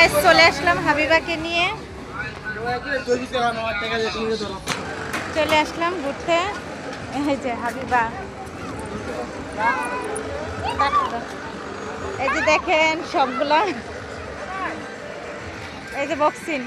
Guys চলে আসলাম হাবিবাকে নিয়ে, চলে আসলাম ঘুরতে। এই যে হাবিবা, এই যে দেখেন সবগুলা, এই যে বক্সিন।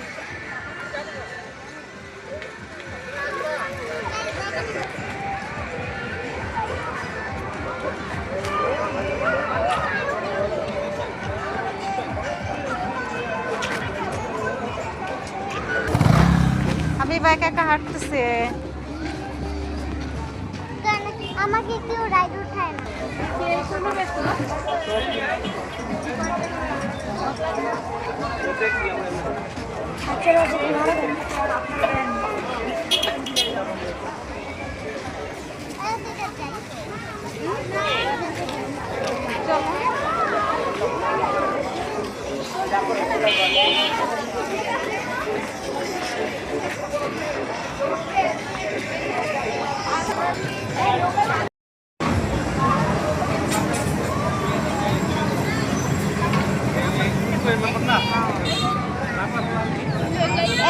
হাবিবা একা একা হাঁটতেছে। আমাকে কেউ রাইড উঠায় না।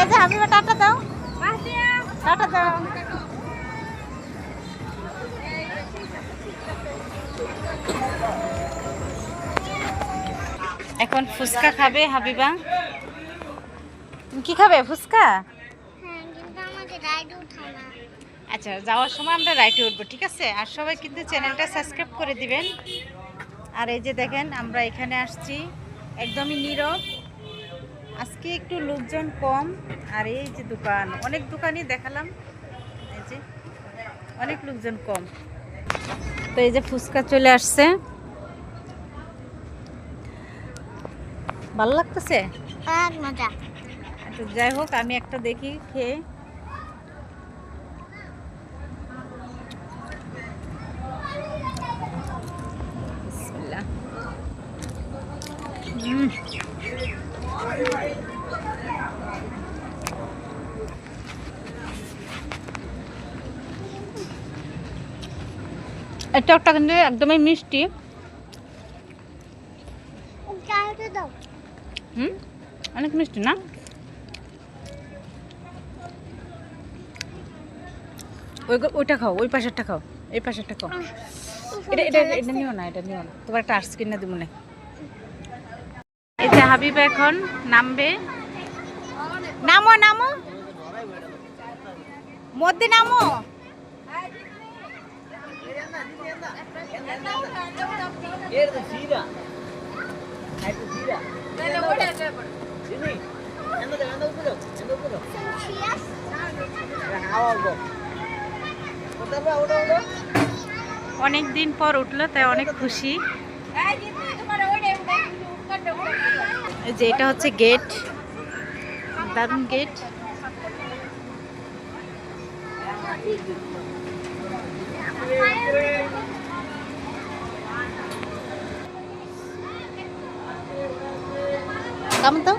এই যে হাবিবা টাটা দাও, টাটা দাও। এখন ফুচকা খাবে হাবিবা। তুমি কি খাবে? ফুচকা? হ্যাঁ, কিন্তু আমাকে রাইড উঠায় না। আচ্ছা, যাওয়ার সময় আমরা রাইটে উঠবো, ঠিক আছে? আর সবাই কিন্তু চ্যানেলটা সাবস্ক্রাইব করে দিবেন। আর এই যে দেখেন আমরা এখানে আসছি, একদমই নীরব, আজকে একটু লোকজন কম। আর এই যে দোকান, অনেক দোকানই দেখালাম, এই যে অনেক লোকজন কম। তো এই যে ফুচকা চলে আসছে, ভালো লাগতেছে। অনেক মজা। তো যাই হোক, আমি একটা দেখি খেয়ে। বিসমিল্লাহ। এটা একটা কিন্তু একদমই মিষ্টি। চাইতে দাও। অনেক মিষ্টি না? ওইটা খাও, ওই পাশেরটা খাও, এই পাশেরটা খাও। এটা এটা এটা নিও না, এটা নিও না, তোমার একটা আইসক্রিম না দিব না। এই যে হাবিবা এখন নামবে। নামো নামো, মধ্যে নামো। অনেক দিন পর উঠলো, তাই অনেক খুশি। এই যে এটা হচ্ছে গেট, দারুণ গেট। কেমন তো?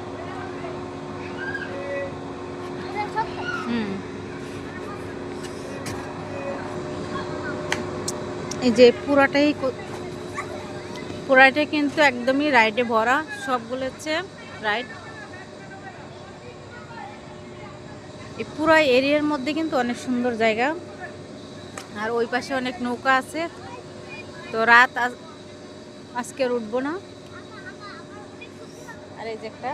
এই যে পুরাটাই কিন্তু একদমই রাইডে ভরা, সবগুলো হচ্ছে রাইড। এই পুরো এরিয়ার মধ্যে কিন্তু অনেক সুন্দর জায়গা। আর ওই পাশে অনেক নৌকা আছে। তো রাত আজকে আর উঠবো না। আর এই যে একটা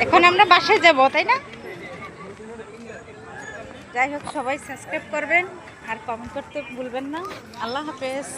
এখন আমরা বাসায় যাব, তাই না? যাই হোক, সবাই সাবস্ক্রাইব করবেন আর কমেন্ট করতে ভুলবেন না। আল্লাহ হাফেজ।